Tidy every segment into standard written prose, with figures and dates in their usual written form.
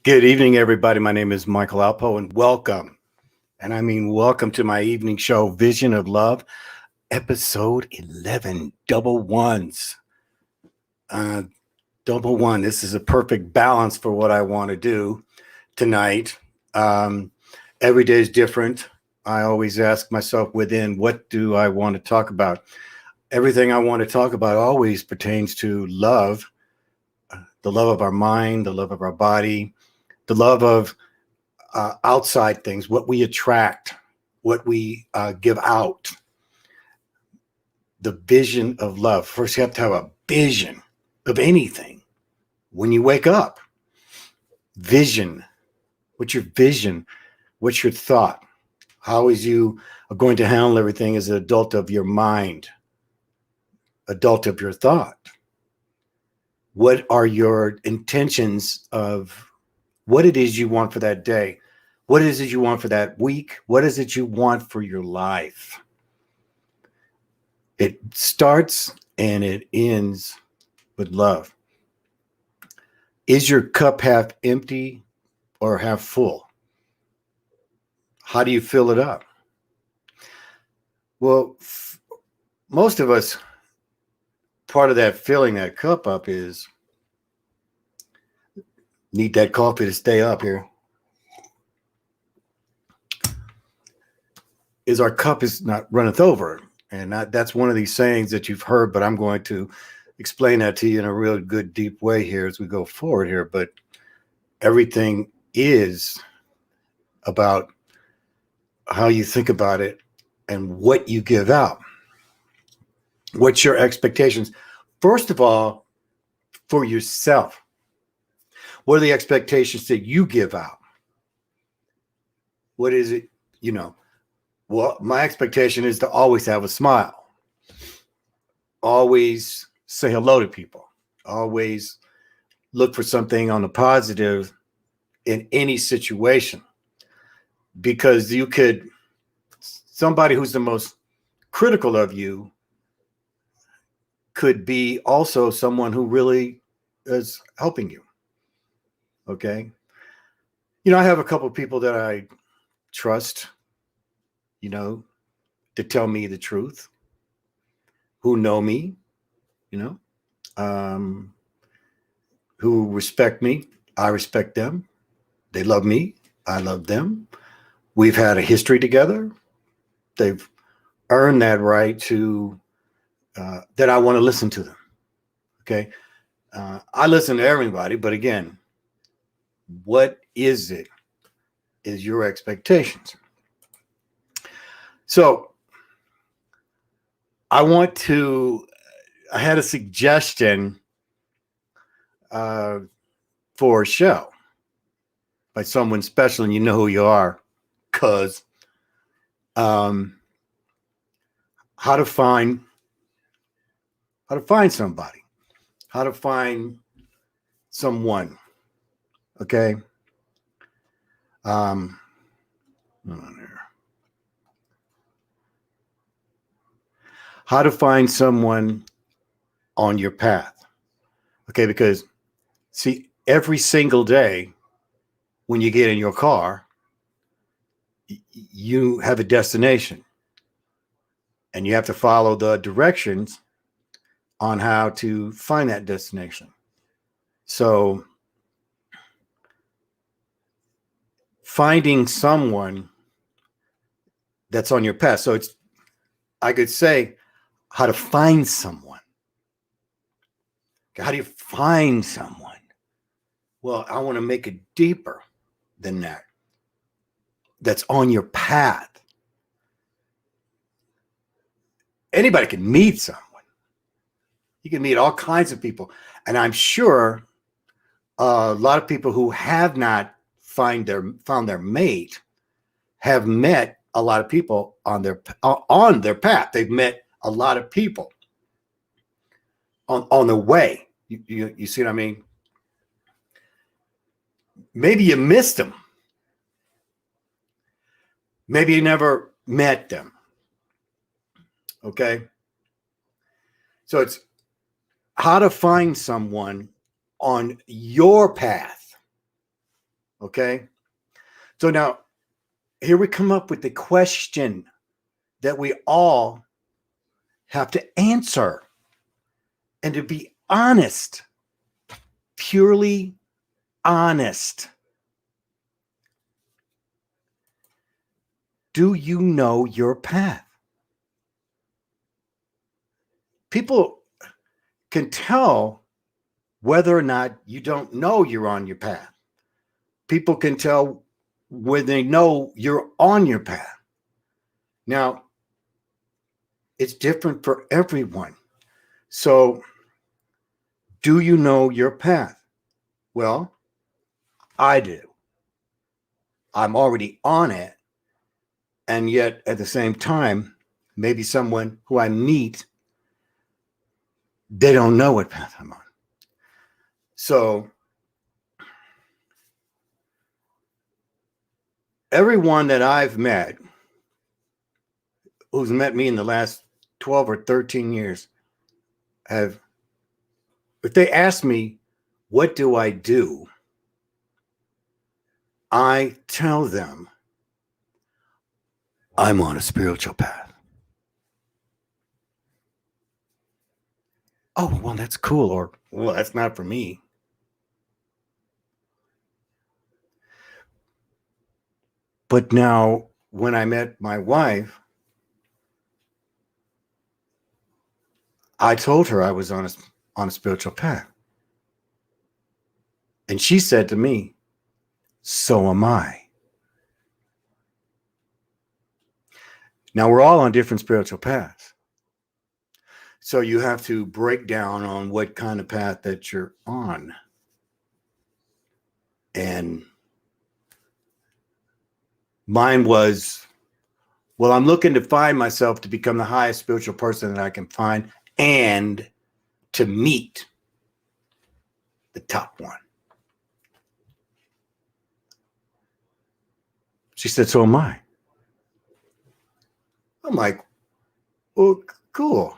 Good evening, everybody. My name is Michael Alpough, and welcome. And I mean, welcome to my evening show, Vision of Love, episode 11, double ones. Uh, Double one. This is a perfect balance for what I want to do tonight. Um, every day is different. I always ask myself within, what do I want to talk about? Everything I want to talk about always pertains to love, the love of our mind, the love of our body, the love of outside things, what we attract, what we give out, the vision of love. First, you have to have a vision of anything. When you wake up, vision. What's your vision? What's your thought? How is you going to handle everything as an adult of your mind, adult of your thought? What are your intentions of what it is you want for that day? What is it you want for that week? What is it you want for your life? It starts and it ends with love. Is your cup half empty or half full? How do you fill it up? Well, most of us, part of that filling that cup up is need that coffee to stay up here. Is our cup is not runneth over. And that's one of these sayings that you've heard, but I'm going to explain that to you in a real good, deep way here as we go forward here. But everything is about how you think about it and what you give out. What's your expectations? First of all, for yourself. What are the expectations that you give out? What is it, Well, my expectation is to always have a smile. Always say hello to people. Always look for something on the positive in any situation. Because somebody who's the most critical of you could be also someone who really is helping you. Okay. I have a couple of people that I trust, to tell me the truth, who know me, who respect me. I respect them. They love me. I love them. We've had a history together. They've earned that right to, that I want to listen to them. Okay. I listen to everybody, but again, what is your expectations. So I had a suggestion for a show by someone special, and you know who you are, cuz how to find somebody, how to find someone. Okay. Hold on here. How to find someone on your path. Okay, because see, every single day when you get in your car, you have a destination and you have to follow the directions on how to find that destination. So finding someone that's on your path. So I could say how to find someone. How do you find someone? Well, I want to make it deeper than that. That's on your path. Anybody can meet someone. You can meet all kinds of people. And I'm sure a lot of people who have not found their mate have met a lot of people on their path. They've met a lot of people on the way. You see what I mean? Maybe you missed them. Maybe you never met them. Okay. So it's how to find someone on your path. Okay. So now here we come up with the question that we all have to answer. And to be honest, purely honest, do you know your path? People can tell whether or not you don't know you're on your path. People can tell when they know you're on your path. Now, it's different for everyone. So, do you know your path? Well, I do. I'm already on it. And yet, at the same time, maybe someone who I meet, they don't know what path I'm on. So, everyone that I've met who's met me in the last 12 or 13 years have, if they ask me, what do? I tell them, I'm on a spiritual path. Oh, well, that's cool. Or, well, that's not for me. But now, when I met my wife, I told her I was on a spiritual path. And she said to me, so am I. Now, we're all on different spiritual paths. So you have to break down on what kind of path that you're on. And mine was, well, I'm looking to find myself to become the highest spiritual person that I can find and to meet the top one. She said, so am I. I'm like, well, cool.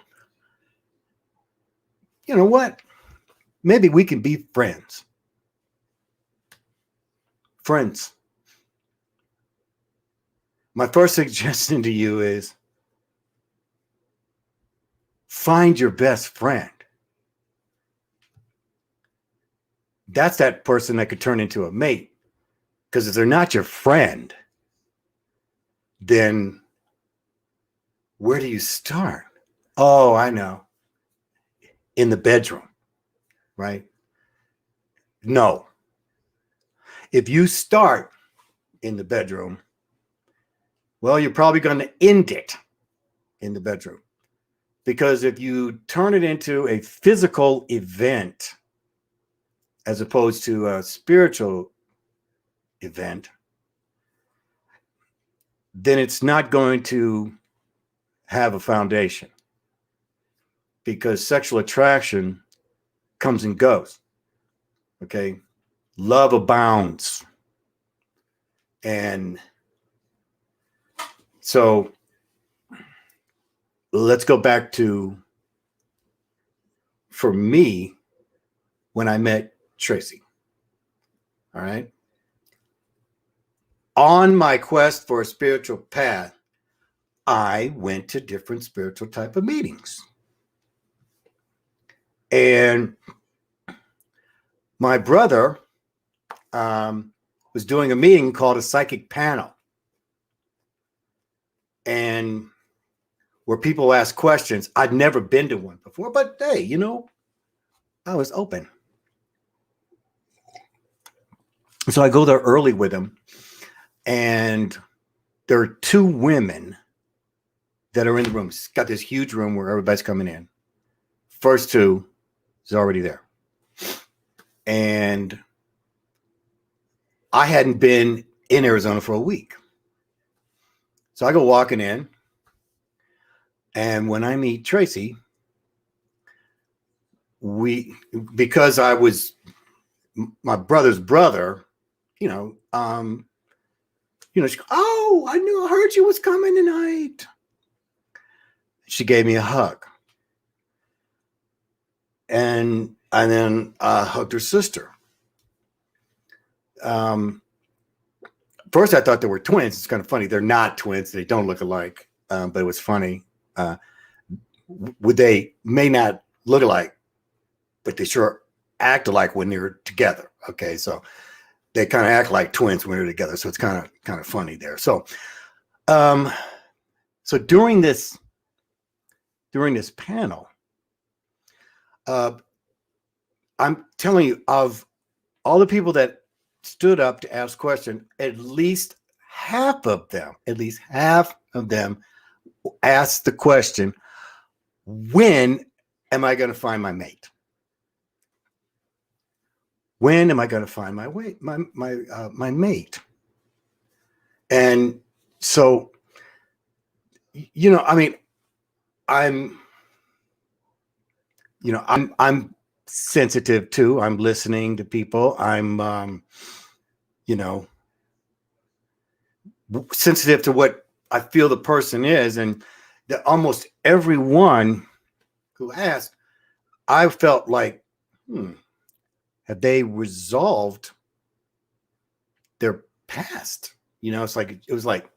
You know what? Maybe we can be friends. Friends. My first suggestion to you is find your best friend. That's that person that could turn into a mate. Because if they're not your friend, then where do you start? Oh, I know. In the bedroom, right? No. If you start in the bedroom, well, you're probably going to end it in the bedroom. Because if you turn it into a physical event as opposed to a spiritual event, then it's not going to have a foundation. Because sexual attraction comes and goes. Okay? Love abounds. And so let's go back to, for me, when I met Tracy. All right. On my quest for a spiritual path, I went to different spiritual type of meetings. And my brother was doing a meeting called a psychic panel. And where people ask questions. I'd never been to one before, but hey, you know, I was open. So I go there early with him, and there are two women that are in the room. It's got this huge room where everybody's coming in. First two is already there. And I hadn't been in Arizona for a week. So I go walking in, and when I meet Tracy, because I was my brother's brother, she goes, oh, I heard you was coming tonight. She gave me a hug. And then I hugged her sister. first I thought they were twins. It's kind of funny. They're not twins. They don't look alike. But it was funny. They may not look alike, but they sure act alike when they're together. Okay, so they kind of act like twins when they're together. So it's kind of funny there. So, so during this panel, I'm telling you, of all the people that stood up to ask questions, at least half of them asked the question, when am I going to find my mate? When am I going to find my mate? And so, I mean, I'm sensitive too. I'm listening to people. I'm, sensitive to what I feel the person is. And that almost everyone who asked, I felt like, have they resolved their past? It's like, it was like,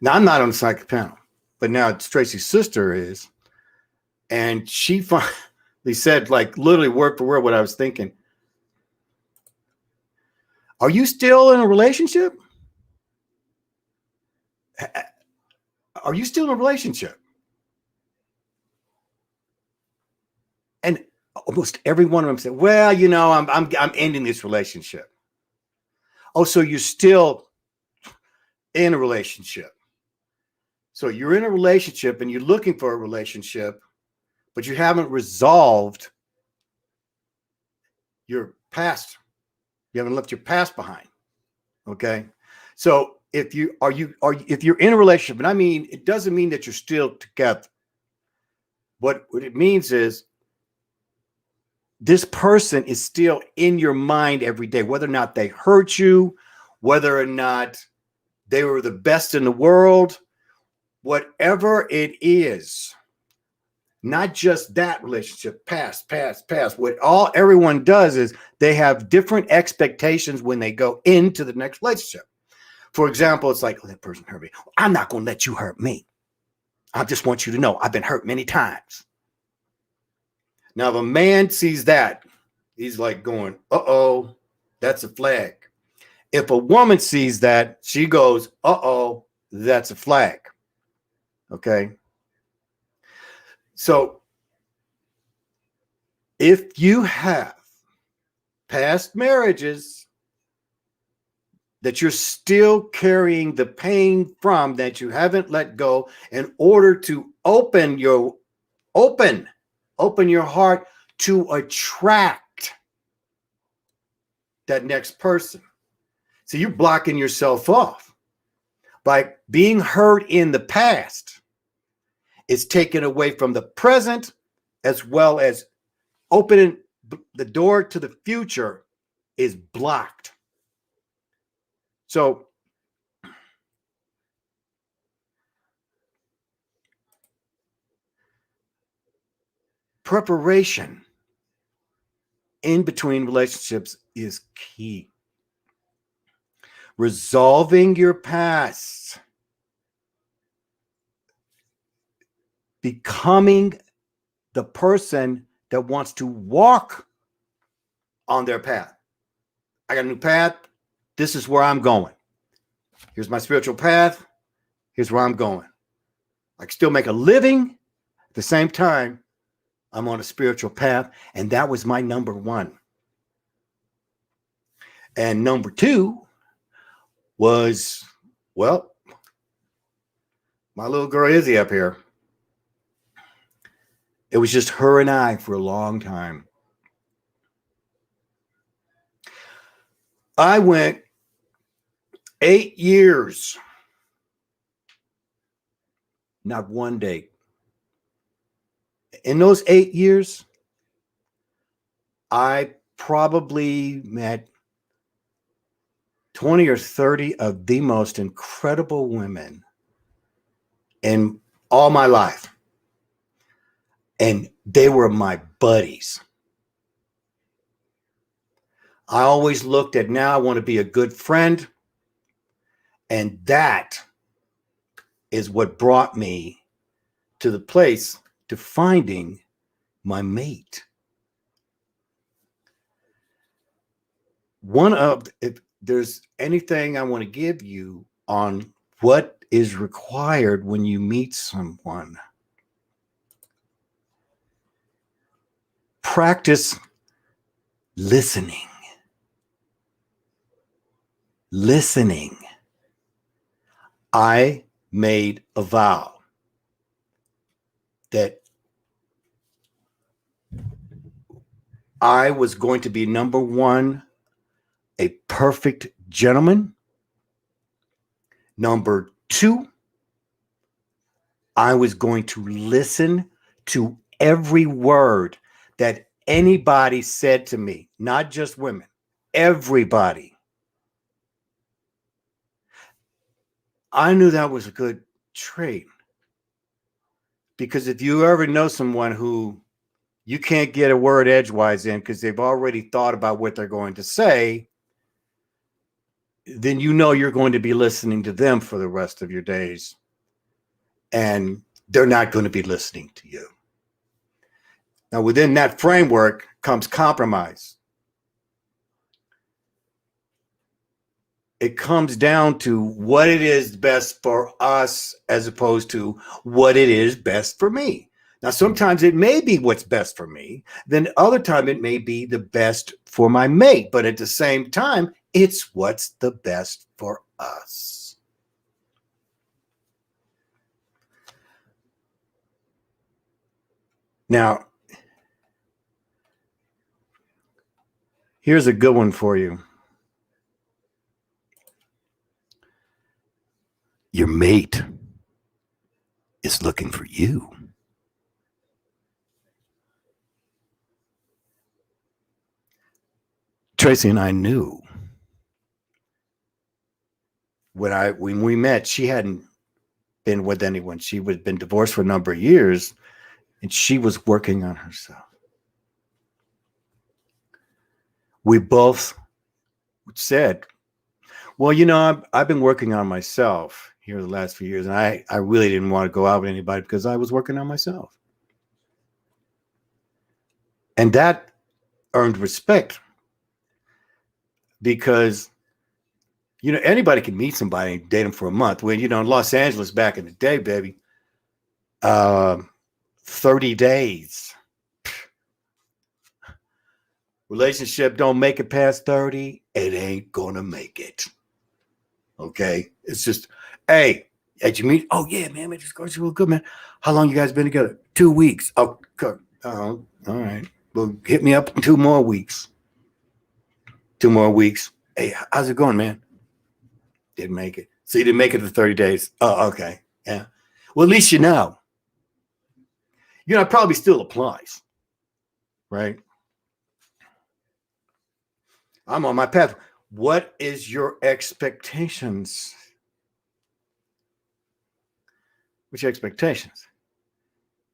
Now, I'm not on the psychic panel, but now Tracy's sister is. And she finally said, like, literally word for word what I was thinking. Are you still in a relationship? Are you still in a relationship? And almost every one of them said, well, I'm ending this relationship. Oh, so you're still in a relationship. So you're in a relationship and you're looking for a relationship, but you haven't resolved your past. You haven't left your past behind. Okay. So if you're in a relationship, and I mean, it doesn't mean that you're still together. What it means is this person is still in your mind every day, whether or not they hurt you, whether or not they were the best in the world, whatever it is. Not just that relationship, past. What everyone does is they have different expectations when they go into the next relationship. For example, it's like, oh, that person hurt me. I'm not going to let you hurt me. I just want you to know I've been hurt many times. Now, if a man sees that, he's like going, uh-oh, that's a flag. If a woman sees that, she goes, uh-oh, that's a flag. Okay. So if you have past marriages that you're still carrying the pain from, that you haven't let go, in order to open your heart to attract that next person. So you're blocking yourself off by being hurt in the past. It's taken away from the present, as well as opening the door to the future is blocked. So preparation in between relationships is key. Resolving your past, becoming the person that wants to walk on their path. I got a new path. This is where I'm going. Here's my spiritual path. Here's where I'm going. I can still make a living. At the same time, I'm on a spiritual path. And that was my number one. And number two was, well, my little girl Izzy up here. It was just her and I for a long time. I went 8 years, not one date. In those 8 years, I probably met 20 or 30 of the most incredible women in all my life. And they were my buddies. I always looked at, now I want to be a good friend. And that is what brought me to the place to finding my mate. If there's anything I want to give you on what is required when you meet someone, practice listening. Listening. I made a vow that I was going to be, number one, a perfect gentleman. Number two, I was going to listen to every word that anybody said to me, not just women, everybody. I knew that was a good trait, because if you ever know someone who you can't get a word edgewise in because they've already thought about what they're going to say, then you know you're going to be listening to them for the rest of your days. And they're not going to be listening to you. Now, within that framework comes compromise. It comes down to what it is best for us as opposed to what it is best for me. Now, sometimes it may be what's best for me. Then other time it may be the best for my mate. But at the same time, it's what's the best for us. Now, here's a good one for you. Your mate is looking for you. Tracy and I knew when we met, she hadn't been with anyone. She had been divorced for a number of years, and she was working on herself. We both said, well, I've been working on myself here the last few years, and I really didn't want to go out with anybody because I was working on myself. And that earned respect because, anybody can meet somebody and date them for a month. When, in Los Angeles back in the day, baby, 30 days. Relationship don't make it past 30, it ain't gonna make it. Okay? It's just, hey, did you meet? Oh, yeah, man, this girl's real good, man. How long you guys been together? 2 weeks. Oh, good. Oh, all right. Well, hit me up in 2 more weeks. 2 more weeks. Hey, how's it going, man? Didn't make it. So you didn't make it to 30 days. Oh, okay. Yeah. Well, at least you know. It probably still applies. Right? I'm on my path. What is your expectations? What's your expectations?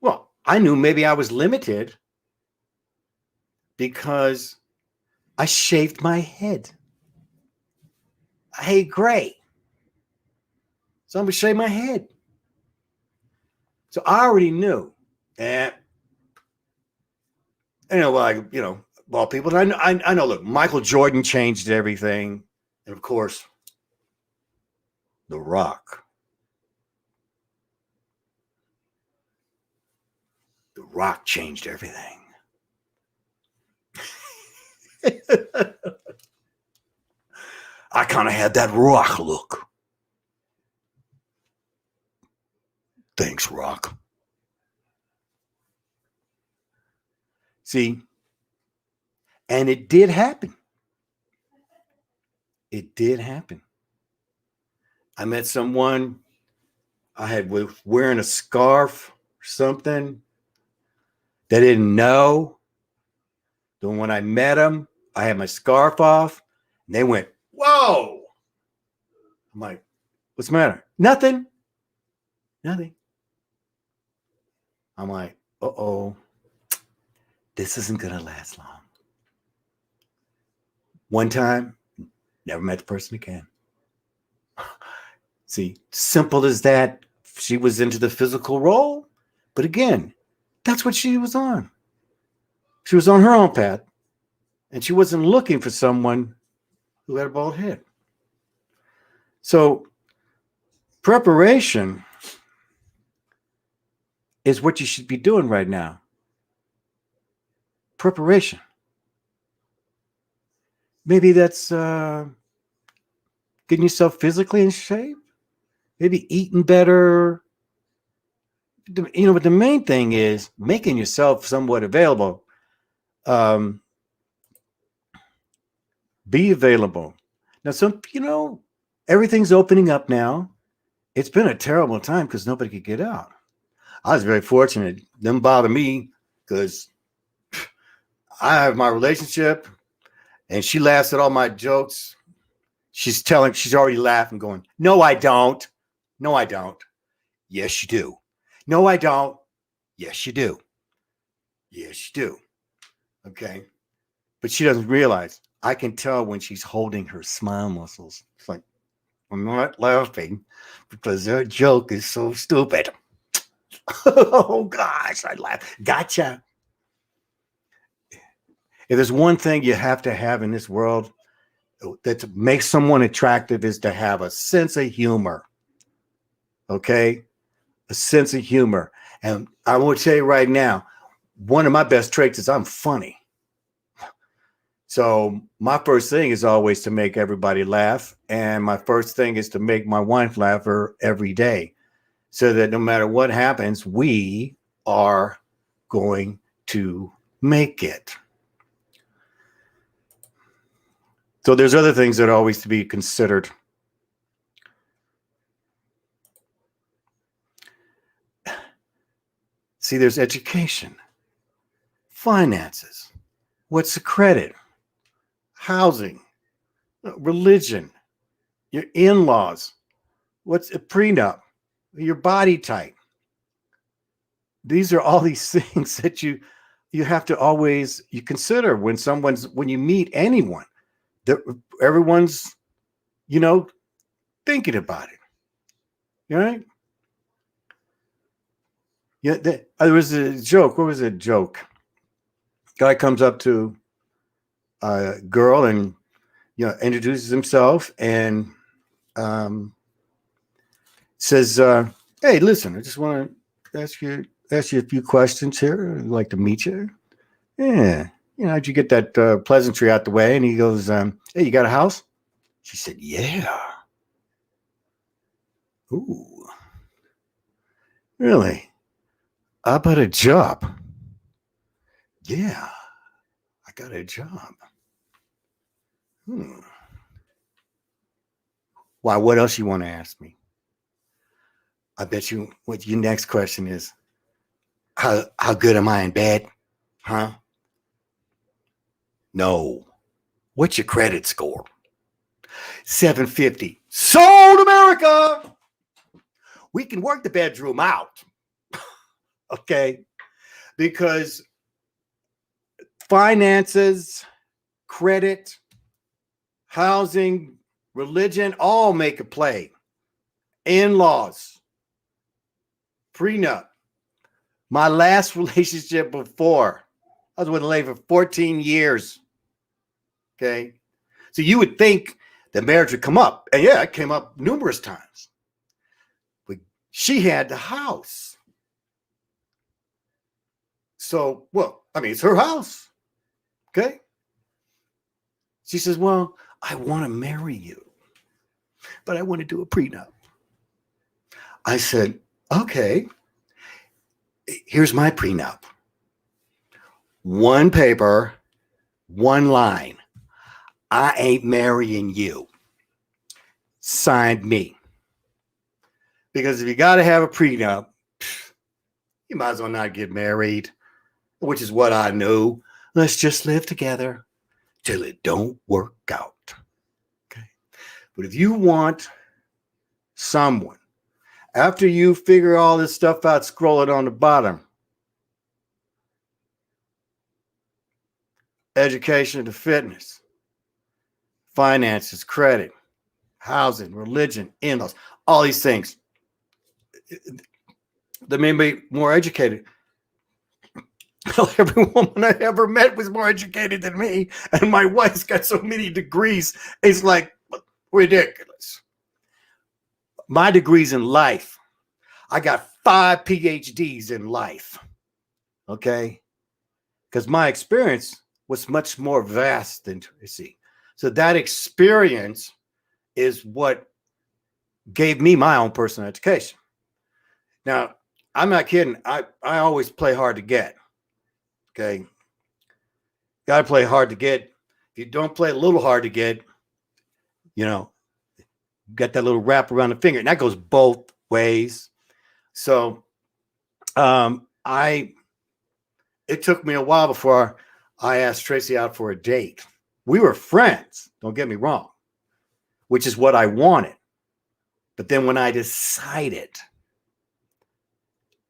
Well, I knew maybe I was limited because I shaved my head. I hate gray. So I'm going to shave my head. So I already knew. And, well, people, I know, look, Michael Jordan changed everything. And of course, The Rock. The Rock changed everything. I kind of had that Rock look. Thanks, Rock. See, and it did happen. It did happen. I met someone, I had wearing a scarf or something. They didn't know. Then when I met them, I had my scarf off, and they went, whoa. I'm like, what's the matter? Nothing. I'm like, uh-oh. This isn't going to last long. One time, never met the person again. See, simple as that. She was into the physical role, but again, that's what she was on. She was on her own path, and she wasn't looking for someone who had a bald head. So, preparation is what you should be doing right now. Preparation. Maybe that's getting yourself physically in shape, maybe eating better. But the main thing is making yourself somewhat available. Um, be available. Now, everything's opening up now. It's been a terrible time because nobody could get out. I was very fortunate. Didn't bother me because I have my relationship and she laughs at all my jokes. She's already laughing, going, "No, I don't. No, I don't. Yes, you do. No, I don't. Yes, you do. Yes, you do." Okay. But she doesn't realize I can tell when she's holding her smile muscles. It's like, I'm not laughing because her joke is so stupid. Oh, gosh, I laugh. Gotcha. If there's one thing you have to have in this world that makes someone attractive is to have a sense of humor. Okay? A sense of humor. And I will tell you right now, one of my best traits is I'm funny. So my first thing is always to make everybody laugh. And my first thing is to make my wife laugh every day. So that no matter what happens, we are going to make it. So there's other things that are always to be considered. See, there's education, finances, what's the credit, housing, religion, your in-laws, what's a prenup, your body type. These are all these things that you have to always consider when you meet anyone. That everyone's thinking about it, right? Yeah, there was a joke. What was a joke? Guy comes up to a girl and introduces himself and says, "Hey, listen, I just want to ask you a few questions here. I'd like to meet you." Yeah, how'd you get that pleasantry out the way? And he goes, "Hey, you got a house?" She said, "Yeah." "Ooh, really? How about a job?" "Yeah, I got a job." "Hmm. Why? What else you want to ask me?" "I bet you what your next question is, how good am I in bed? Huh?" "No. What's your credit score?" 750. Sold, America. We can work the bedroom out. Okay. Because finances, credit, housing, religion all make a play. In-laws, prenup. My last relationship before, I was with a lady for 14 years. Okay. So you would think the marriage would come up. And yeah, it came up numerous times. But she had the house. So, it's her house. Okay. She says, "Well, I want to marry you, but I want to do a prenup." I said, "Okay, here's my prenup. One paper, one line. I ain't marrying you. Signed me." Because if you got to have a prenup, you might as well not get married, which is what I knew. Let's just live together till it don't work out. Okay. But if you want someone, after you figure all this stuff out, scroll it on the bottom. Education to fitness, finances, credit, housing, religion, in-laws, all these things that made me more educated. Every woman I ever met was more educated than me, and my wife's got so many degrees. It's like ridiculous. My degrees in life, I got 5 PhDs in life. Okay, because my experience was much more vast than you see. So that experience is what gave me my own personal education. Now, I'm not kidding. I always play hard to get. Okay. Got to play hard to get. If you don't play a little hard to get, you know, got that little wrap around the finger. And that goes both ways. So it took me a while before I asked Tracy out for a date. We were friends, don't get me wrong, which is what I wanted. But then when I decided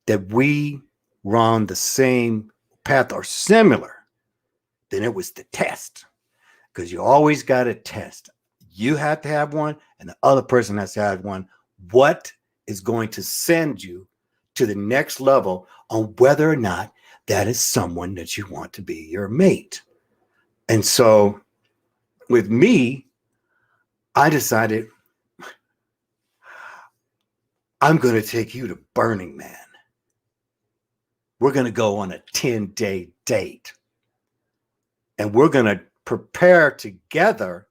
that we were on the same path or similar, then it was the test. Because you always got to test. You have to have one, and the other person has to have one. What is going to send you to the next level on whether or not that is someone that you want to be your mate? And so with me, I decided I'm going to take you to Burning Man. We're going to go on a 10-day date. And we're going to prepare together,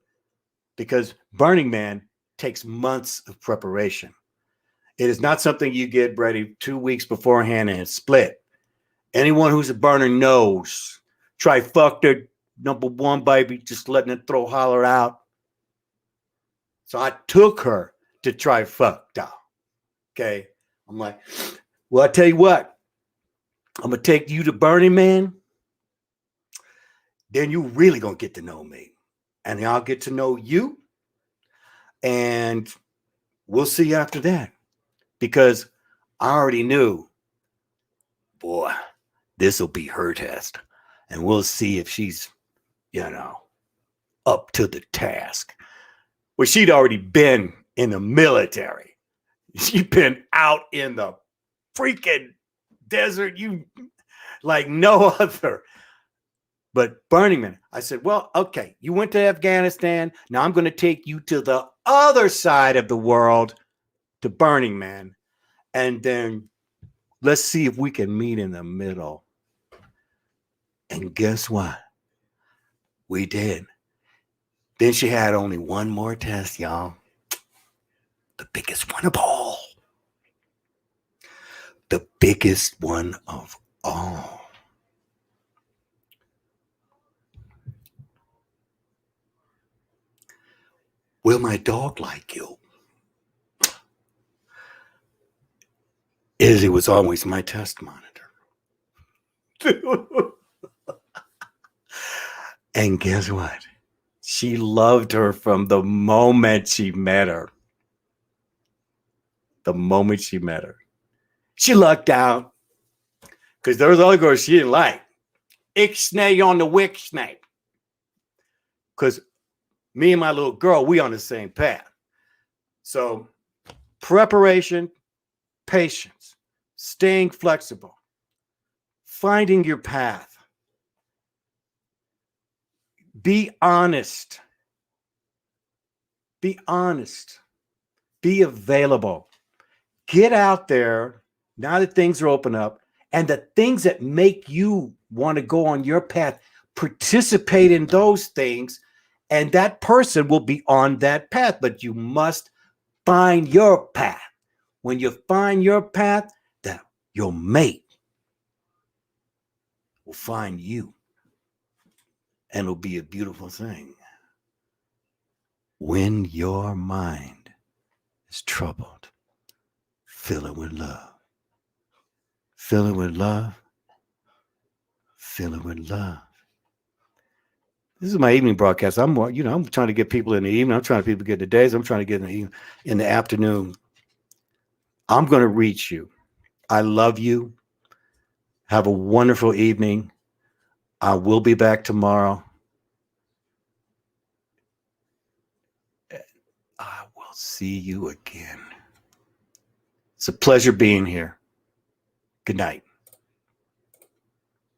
because Burning Man takes months of preparation. It is not something you get ready 2 weeks beforehand and split. Anyone who's a burner knows. Trifecta, number one, baby, just letting it throw holler out. So I took her to Trifecta. Okay. I'm like, well, I tell you what, I'm going to take you to Burning Man. Then you really going to get to know me. And I'll get to know you. And we'll see after that. Because I already knew, boy, this will be her test. And we'll see if she's, up to the task. Well, she'd already been in the military. She'd been out in the freaking desert, like no other. But Burning Man, I said, well, okay, you went to Afghanistan. Now I'm going to take you to the other side of the world, to Burning Man. And then let's see if we can meet in the middle. And guess what? We did. Then she had only one more test, y'all. The biggest one of all. The biggest one of all. Will my dog like you? Izzy was always my test monitor. And guess what? She loved her from the moment she met her. The moment she met her. She lucked out. Because there was other girls she didn't like. Ixnay on the Wixnay. Because me and my little girl, we on the same path. So preparation, patience, staying flexible, finding your path. Be honest. Be honest. Be available. Get out there now that things are open up, and the things that make you want to go on your path, participate in those things, and that person will be on that path. But you must find your path. When you find your path, that your mate will find you. And it'll be a beautiful thing. When your mind is troubled, fill it with love. Fill it with love. Fill it with love. This is my evening broadcast. I'm trying to get people in the evening. I'm trying to get people to get the days. I'm trying to get in the afternoon. I'm going to reach you. I love you. Have a wonderful evening. I will be back tomorrow. I'll see you again. It's a pleasure being here. Good night.